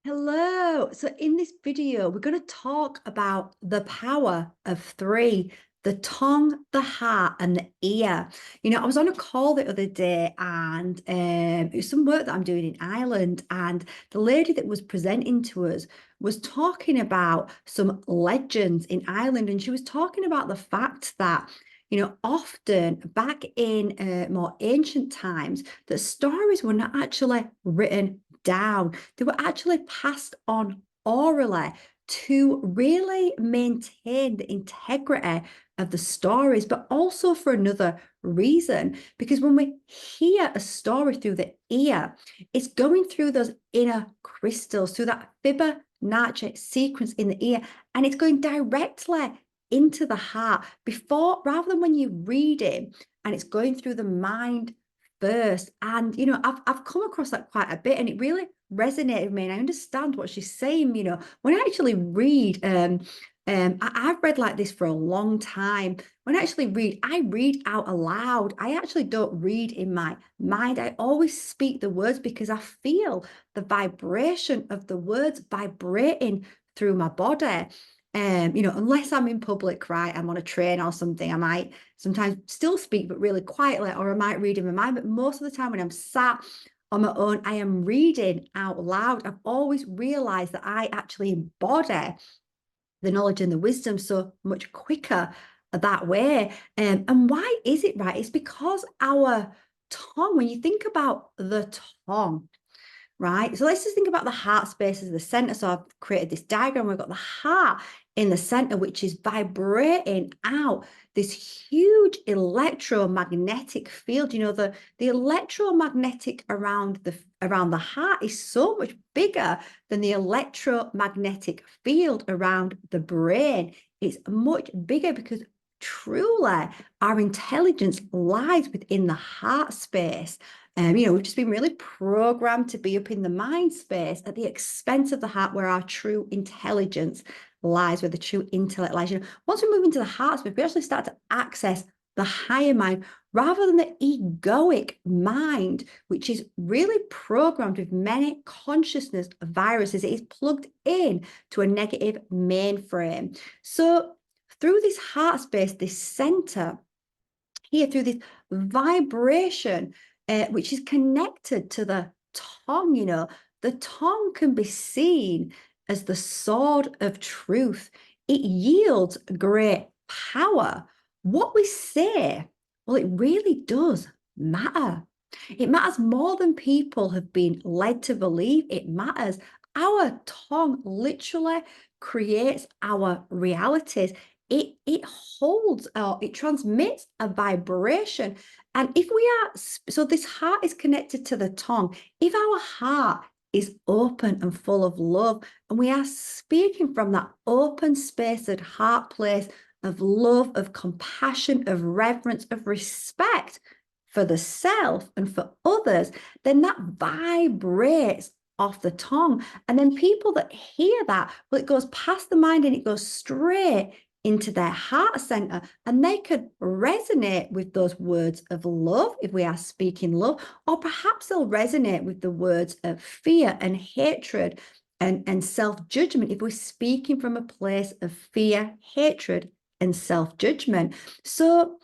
Hello. So in this video, we're going to talk about the power of three: the tongue, the heart, and the ear. I was on a call the other day and it was some work that I'm doing in Ireland. And the lady that was presenting to us was talking about some legends in Ireland. And she was talking about the fact that often back in more ancient times, that stories were not actually written down. They were actually passed on orally to really maintain the integrity of the stories, but also for another reason. Because when we hear a story through the ear, it's going through those inner crystals, through that Fibonacci sequence in the ear, and it's going directly into the heart before, rather than when you read it and it's going through the mind first. And I've come across that quite a bit, and it really resonated with me. And I understand what she's saying. When I actually read, I've read like this for a long time. When I actually read, I read out aloud. I actually don't read in my mind. I always speak the words because I feel the vibration of the words vibrating through my body. Unless I'm in public, right? I'm on a train or something, I might sometimes still speak, but really quietly, or I might read in my mind. But most of the time when I'm sat on my own, I am reading out loud. I've always realized that I actually embody the knowledge and the wisdom so much quicker that way. And why is it, right? It's because our tongue, when you think about the tongue, right? So let's just think about the heart space as the center. So I've created this diagram. We've got the heart in the center, which is vibrating out this huge electromagnetic field. The electromagnetic around the heart is so much bigger than the electromagnetic field around the brain. It's much bigger because truly our intelligence lies within the heart space. We've just been really programmed to be up in the mind space at the expense of the heart, where our true intelligence lies, where the true intellect lies. Once we move into the heart space, we actually start to access the higher mind rather than the egoic mind, which is really programmed with many consciousness viruses. It is plugged in to a negative mainframe. So through this heart space, this center here, through this vibration, which is connected to the tongue, the tongue can be seen as the sword of truth. It yields great power. What we say, well, it really does matter. It matters more than people have been led to believe. It matters. Our tongue literally creates our realities. It holds, or it transmits a vibration. And if we are, so this heart is connected to the tongue. If our heart is open and full of love, and we are speaking from that open space and heart place of love, of compassion, of reverence, of respect for the self and for others, then that vibrates off the tongue. And then people that hear that, well, it goes past the mind and it goes straight into their heart center, and they could resonate with those words of love if we are speaking love, or perhaps they'll resonate with the words of fear and hatred and self-judgment if we're speaking from a place of fear, hatred, and self-judgment. So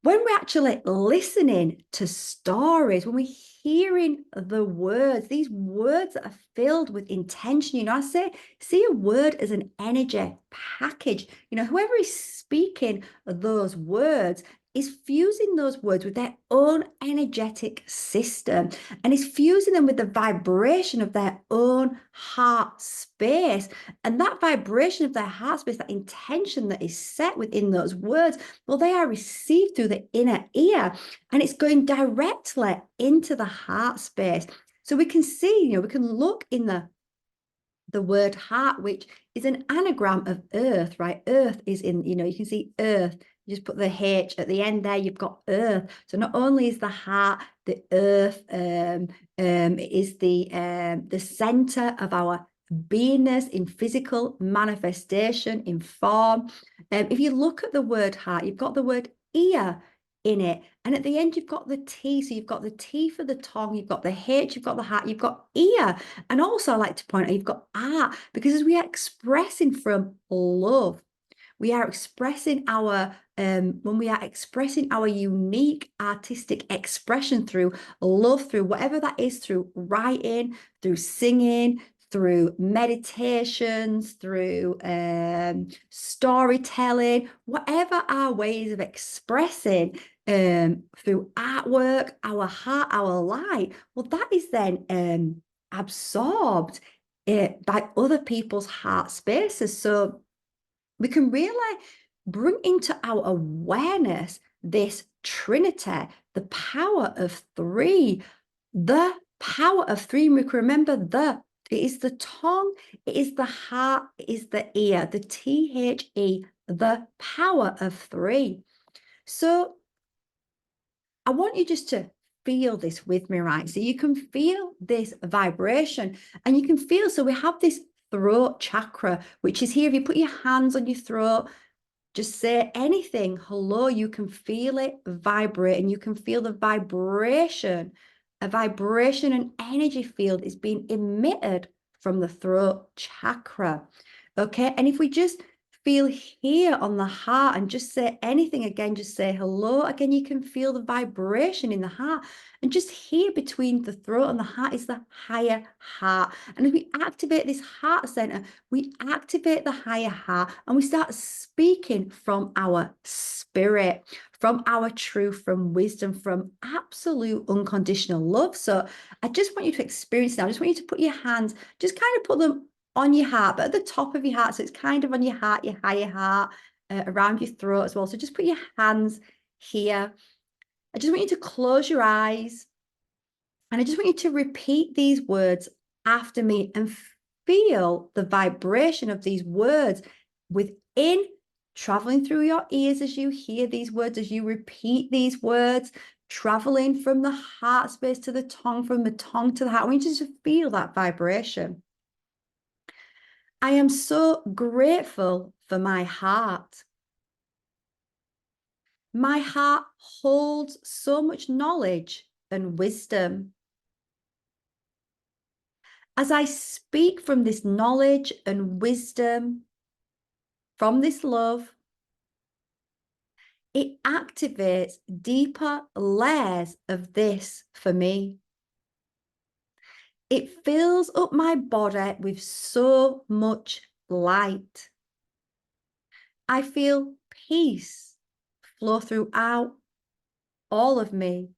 when we're actually listening to stories, when we're hearing the words, these words that are filled with intention, I see a word as an energy package. Whoever is speaking those words is fusing those words with their own energetic system, and is fusing them with the vibration of their own heart space. And that vibration of their heart space, that intention that is set within those words, well, they are received through the inner ear, and it's going directly into the heart space. So we can see, we can look in the word heart, which is an anagram of earth, right? Earth is in, you can see earth. You just put the H at the end there, you've got earth. So not only is the heart the earth, it is the center of our beingness in physical manifestation, in form. If you look at the word heart, you've got the word ear in it. And at the end, you've got the T. So you've got the T for the tongue, you've got the H, you've got the heart, you've got ear. And also, I like to point out, you've got art, because as we are expressing from love, we are expressing our when we are expressing our unique artistic expression through love, through whatever that is, through writing, through singing, through meditations, through storytelling, whatever our ways of expressing, through artwork, our heart, our light, well, that is then absorbed by other people's heart spaces. So we can really bring into our awareness this trinity, the power of three, the power of three. And we can remember it is the tongue, it is the heart, it is the ear, the THE, the power of three. So I want you just to feel this with me, right? So you can feel this vibration and you can feel, so we have this throat chakra, which is here. If you put your hands on your throat, just say anything, hello, you can feel it vibrate and you can feel the vibration. A vibration and energy field is being emitted from the throat chakra. Okay, and if we just feel here on the heart and just say anything again, just say hello. Again, you can feel the vibration in the heart. And just here between the throat and the heart is the higher heart. And if we activate this heart center, we activate the higher heart and we start speaking from our spirit, from our truth, from wisdom, from absolute unconditional love. So I just want you to experience now. I just want you to put your hands, just kind of put them on your heart, but at the top of your heart. So it's kind of on your heart, your higher heart, around your throat as well. So just put your hands here. I just want you to close your eyes. And I just want you to repeat these words after me and feel the vibration of these words within, traveling through your ears as you hear these words, as you repeat these words, traveling from the heart space to the tongue, from the tongue to the heart. I want you to feel that vibration. I am so grateful for my heart. My heart holds so much knowledge and wisdom. As I speak from this knowledge and wisdom, from this love, it activates deeper layers of this for me. It fills up my body with so much light. I feel peace flow throughout all of me.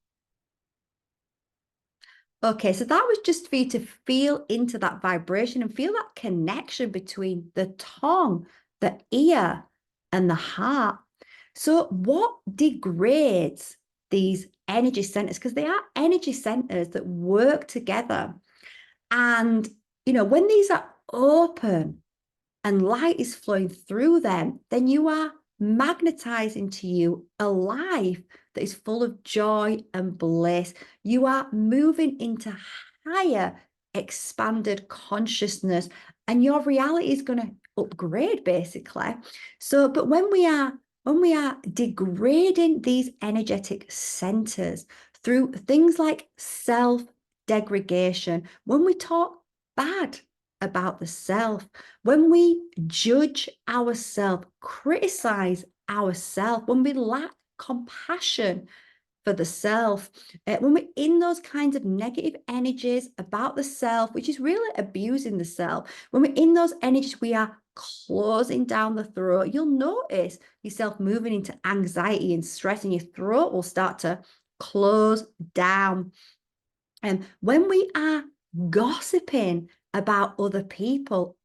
Okay, so that was just for you to feel into that vibration and feel that connection between the tongue, the ear, and the heart. So what degrades these energy centers? Because they are energy centers that work together. And, when these are open and light is flowing through them, then you are magnetizing to you a life that is full of joy and bliss. You are moving into higher, expanded consciousness, and your reality is going to upgrade basically. So, but when we are degrading these energetic centers through things like self degradation, when we talk bad about the self, when we judge ourselves, criticize ourselves, when we lack compassion for the self, when we're in those kinds of negative energies about the self, which is really abusing the self, when we're in those energies, we are closing down the throat. You'll notice yourself moving into anxiety and stress, and your throat will start to close down. And when we are gossiping about other people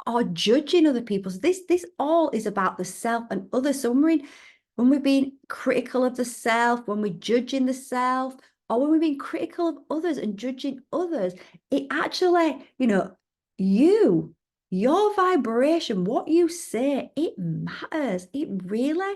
or judging other people, so this all is about the self and others. So when we're being critical of the self, when we're judging the self, or when we're being critical of others and judging others, it actually, your vibration, what you say, it matters. It really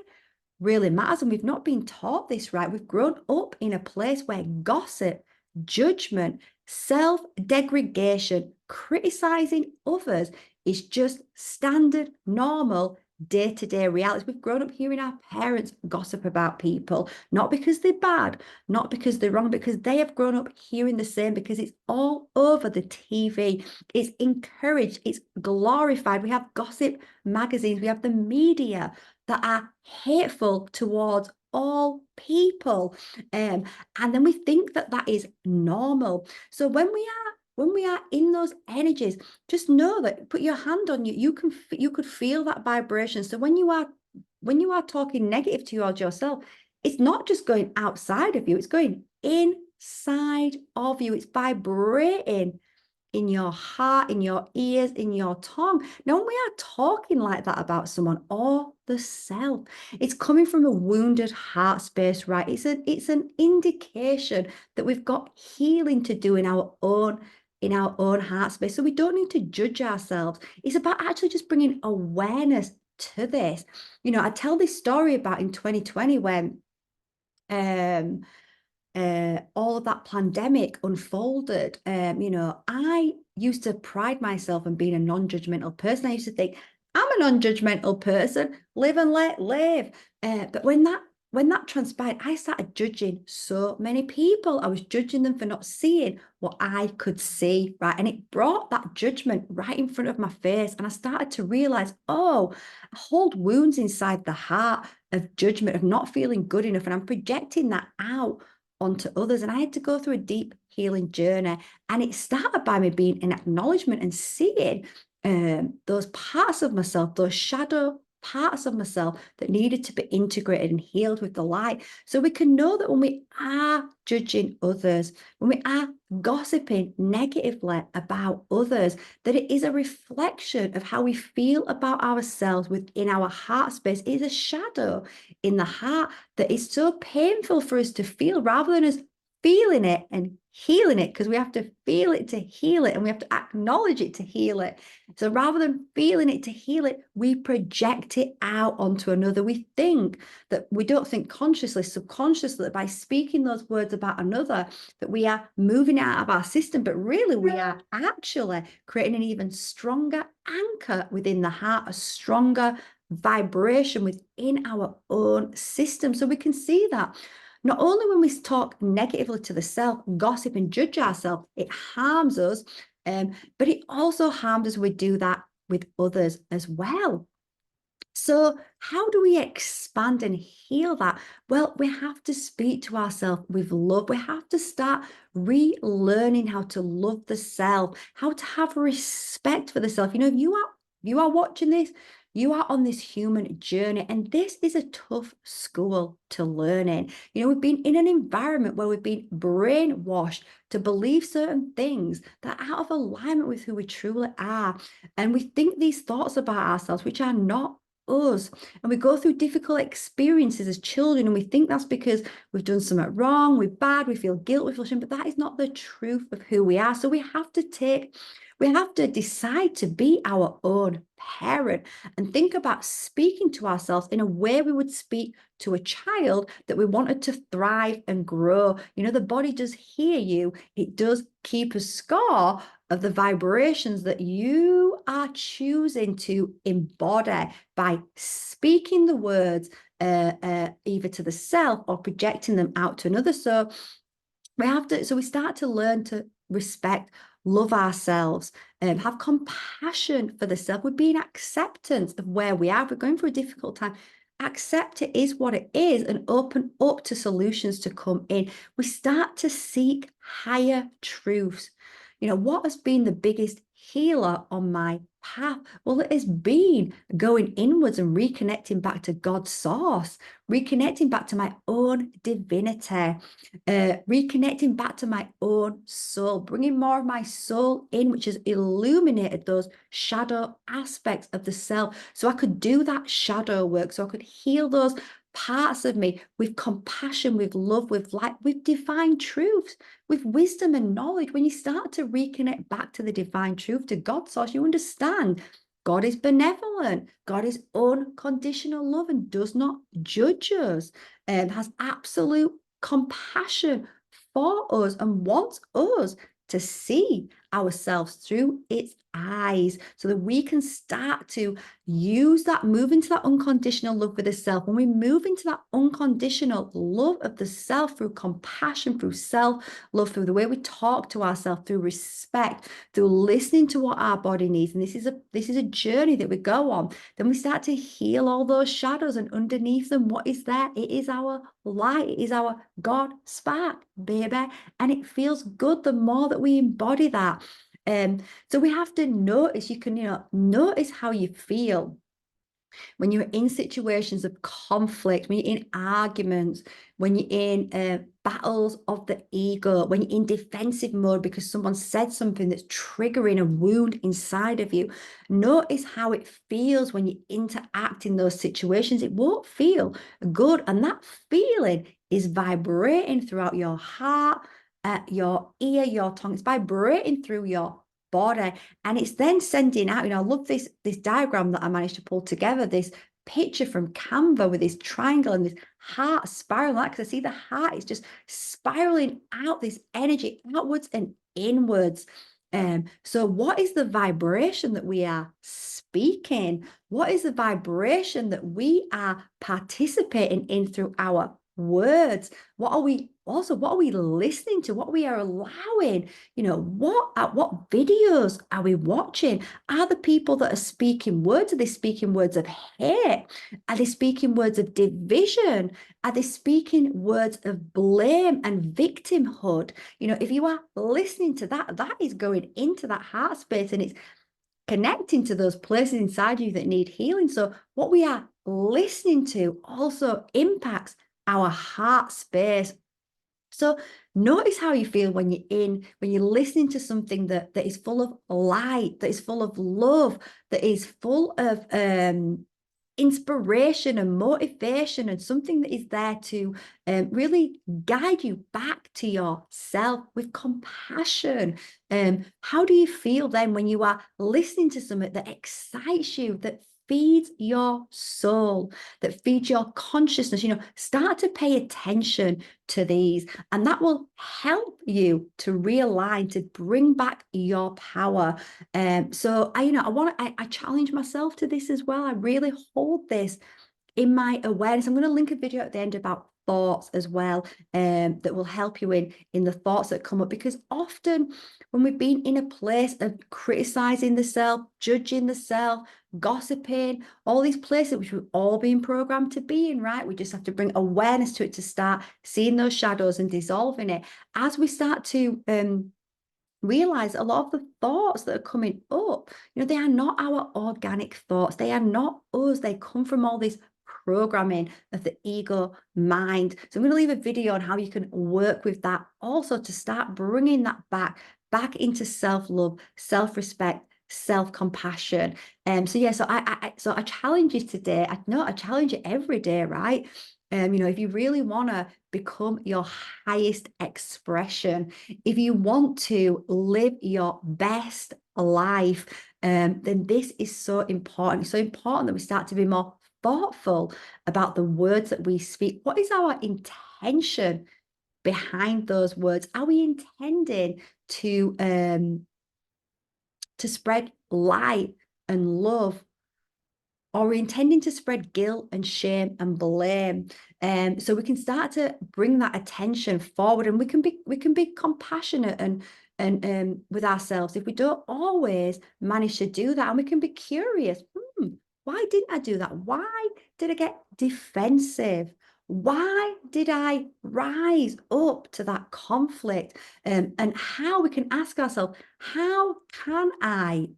matters. And we've not been taught this, right? We've grown up in a place where gossip, judgment, self-degradation, criticizing others is just standard, normal day-to-day realities. We've grown up hearing our parents gossip about people, not because they're bad, not because they're wrong, because they have grown up hearing the same, because it's all over the TV. It's encouraged, it's glorified. We have gossip magazines, we have the media that are hateful towards all people. And then we think that that is normal. So when we are in those energies, just know that, put your hand on you, you could feel that vibration. So when you are talking negative towards yourself, it's not just going outside of you, it's going inside of you. It's vibrating in your heart, in your ears, in your tongue. Now, when we are talking like that about someone or the self, it's coming from a wounded heart space, right? It's an indication that we've got healing to do in our own heart space. So we don't need to judge ourselves. It's about actually just bringing awareness to this. I tell this story about in 2020 when all of that pandemic unfolded. I used to pride myself on being a non-judgmental person. I used to think, I'm a non-judgmental person, live and let live. But when that transpired, I started judging so many people. I was judging them for not seeing what I could see, right? And it brought that judgment right in front of my face. And I started to realize, oh, I hold wounds inside the heart of judgment, of not feeling good enough. And I'm projecting that out onto others. And I had to go through a deep healing journey. And it started by me being an acknowledgement and seeing those parts of myself, those shadow parts of myself that needed to be integrated and healed with the light. So we can know that when we are judging others, when we are gossiping negatively about others, that it is a reflection of how we feel about ourselves within our heart space. It is a shadow in the heart that is so painful for us to feel, rather than us feeling it and healing it, because we have to feel it to heal it, and we have to acknowledge it to heal it. So rather than feeling it to heal it, we project it out onto another. We think that, we don't think consciously, subconsciously, that by speaking those words about another, that we are moving it out of our system, but really we are actually creating an even stronger anchor within the heart, a stronger vibration within our own system. So we can see that not only when we talk negatively to the self, gossip and judge ourselves, it harms us, but it also harms us when we do that with others as well. So how do we expand and heal that? Well, we have to speak to ourselves with love. We have to start relearning how to love the self, how to have respect for the self. If you are watching this, you are on this human journey, and this is a tough school to learn in. We've been in an environment where we've been brainwashed to believe certain things that are out of alignment with who we truly are. And we think these thoughts about ourselves, which are not us. And we go through difficult experiences as children, and we think that's because we've done something wrong, we're bad, we feel guilt, we feel shame, but that is not the truth of who we are. So we have to decide to be our own parent and think about speaking to ourselves in a way we would speak to a child that we wanted to thrive and grow. The body does hear you. It does keep a score of the vibrations that you are choosing to embody by speaking the words either to the self or projecting them out to another. So we start to learn to respect, love ourselves, have compassion for the self. We're being acceptance of where we are. If we're going through a difficult time, accept it is what it is and open up to solutions to come in. We start to seek higher truths. What has been the biggest healer on my path? Well, it has been going inwards and reconnecting back to God's source, reconnecting back to my own divinity, reconnecting back to my own soul, bringing more of my soul in, which has illuminated those shadow aspects of the self. So I could do that shadow work, so I could heal those parts of me with compassion, with love, with light, with divine truths, with wisdom and knowledge. When you start to reconnect back to the divine truth, to God's source, you understand God is benevolent. God is unconditional love and does not judge us, and has absolute compassion for us and wants us to see ourselves through its eyes so that we can start to use that, move into that unconditional love for the self. When we move into that unconditional love of the self through compassion, through self-love, through the way we talk to ourselves, through respect, through listening to what our body needs, and this is a journey that we go on, then we start to heal all those shadows, and underneath them, what is there? It is our light. It is our God spark, baby. And it feels good the more that we embody that. So we have to notice, you can, notice how you feel when you're in situations of conflict, when you're in arguments, when you're in battles of the ego, when you're in defensive mode because someone said something that's triggering a wound inside of you. Notice how it feels when you interact in those situations. It won't feel good. And that feeling is vibrating throughout your heart, your ear, your tongue. It's vibrating through your body, and it's then sending out, I love this diagram that I managed to pull together, this picture from Canva with this triangle and this heart spiraling out, because I see the heart is just spiraling out this energy outwards and inwards. So what is the vibration that we are speaking? What is the vibration that we are participating in through our words? What are we listening to? What we are allowing? What videos are we watching? Are the people that are speaking words, are they speaking words of hate? Are they speaking words of division? Are they speaking words of blame and victimhood? If you are listening to that, that is going into that heart space, and it's connecting to those places inside you that need healing. So what we are listening to also impacts our heart space. So notice how you feel when you're listening to something that is full of light, that is full of love, that is full of inspiration and motivation, and something that is there to really guide you back to yourself with compassion. How do you feel then when you are listening to something that excites you, that feeds your soul, that feeds your consciousness? Start to pay attention to these, and that will help you to realign, to bring back your power. So I challenge myself to this as well. I really hold this in my awareness. I'm going to link a video at the end about thoughts as well, that will help you in the thoughts that come up, because often when we've been in a place of criticizing the self, judging the self, gossiping, all these places which we've all been programmed to be in, right? We just have to bring awareness to it to start seeing those shadows and dissolving it. As we start to realize a lot of the thoughts that are coming up, they are not our organic thoughts. They are not us. They come from all this programming of the ego mind. So I'm going to leave a video on how you can work with that also to start bringing that back into self-love, self-respect, self-compassion. So I challenge you today. I challenge you every day, right? If you really want to become your highest expression, if you want to live your best life, then this is so important. It's so important that we start to be more thoughtful about the words that we speak. What is our intention behind those words? Are we intending to spread light and love, or we're intending to spread guilt and shame and blame? So we can start to bring that attention forward, and we can be compassionate and with ourselves if we don't always manage to do that. And we can be curious, why didn't I do that? Why did I get defensive? Why did I rise up to that conflict? And how we can ask ourselves, how can I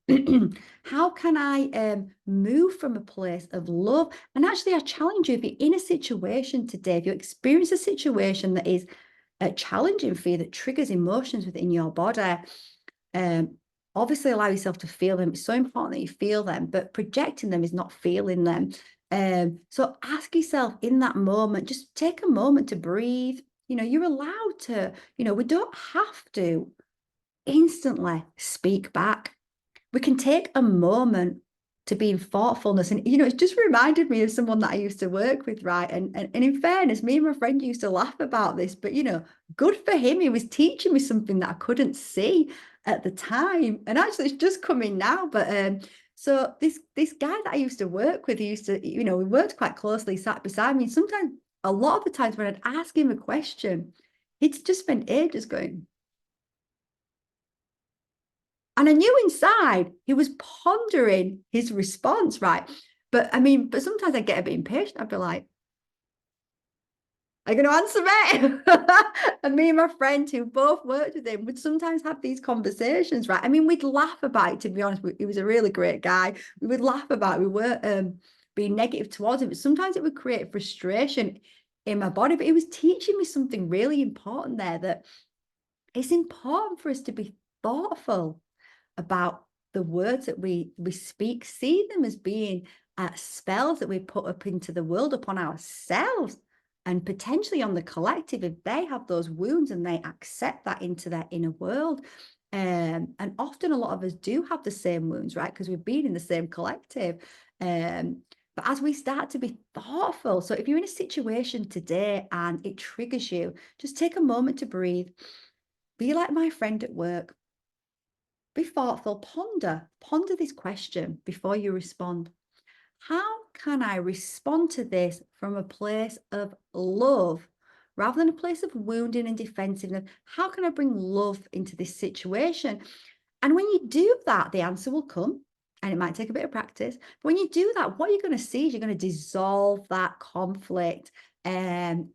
move from a place of love? And actually, I challenge you, if you're in a situation today, if you experience a situation that is challenging for you, that triggers emotions within your body, obviously allow yourself to feel them. It's so important that you feel them, but projecting them is not feeling them. So ask yourself in that moment, just take a moment to breathe. You're allowed to, we don't have to instantly speak back. We can take a moment to be in thoughtfulness. And, it just reminded me of someone that I used to work with, right? And in fairness, me and my friend used to laugh about this, but, good for him. He was teaching me something that I couldn't see. at the time. And actually, it's just coming now. But so this guy that I used to work with, he used to, you know, we worked quite closely, sat beside me. And sometimes, a lot of the times when I'd ask him a question, he'd just spend ages going. And I knew inside he was pondering his response, right? But I mean, but sometimes I get a bit impatient. I'd be like, are you going to answer me? And me and my friend who both worked with him would sometimes have these conversations, right? I mean, we'd laugh about it, to be honest. He was a really great guy. We would laugh about it. We weren't being negative towards him, but sometimes it would create frustration in my body. But he was teaching me something really important there, that it's important for us to be thoughtful about the words that we speak, see them as being spells that we put up into the world upon ourselves and potentially on the collective if they have those wounds and they accept that into their inner world. And often a lot of us do have the same wounds, right? Because we've been in the same collective. But as we start to be thoughtful, so if you're in a situation today and it triggers you, just take a moment to breathe. Be like my friend at work. Be thoughtful, ponder this question before you respond. How can I respond to this from a place of love rather than a place of wounding and defensiveness? How can I bring love into this situation? And when you do that, the answer will come. And it might take a bit of practice. But when you do that, what you're going to see is you're going to dissolve that conflict. And,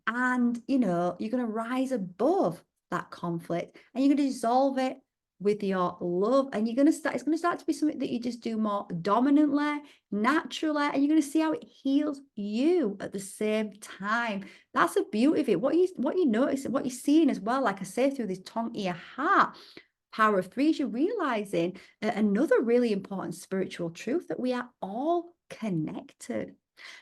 you know, you're going to rise above that conflict and you're going to dissolve it with your love. And you're going to start, it's going to start to be something that you just do more dominantly, naturally, and you're going to see how it heals you at the same time. That's the beauty of it. What you notice, what you're seeing as well, like I say, through this tongue, ear, heart power of three, is you're realizing another really important spiritual truth, that we are all connected.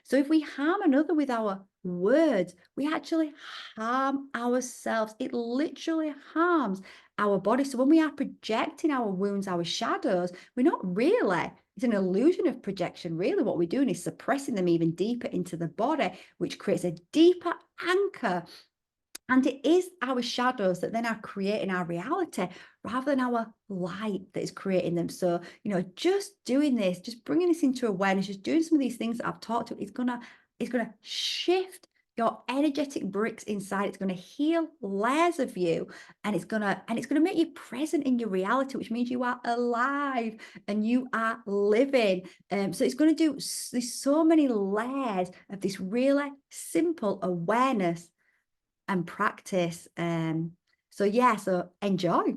So if we harm another with our words, we actually harm ourselves. It literally harms our body. So when we are projecting our wounds, our shadows, we're not really, it's an illusion of projection. Really, what we're doing is suppressing them even deeper into the body, which creates a deeper anchor. And it is our shadows that then are creating our reality rather than our light that is creating them. So, you know, just doing this, just bringing this into awareness, just doing some of these things that I've talked to, it's gonna shift your energetic bricks inside. It's going to heal layers of you, and it's gonna make you present in your reality, which means you are alive and you are living. So it's going to do there's so many layers of this really simple awareness and practice. So yeah, so enjoy.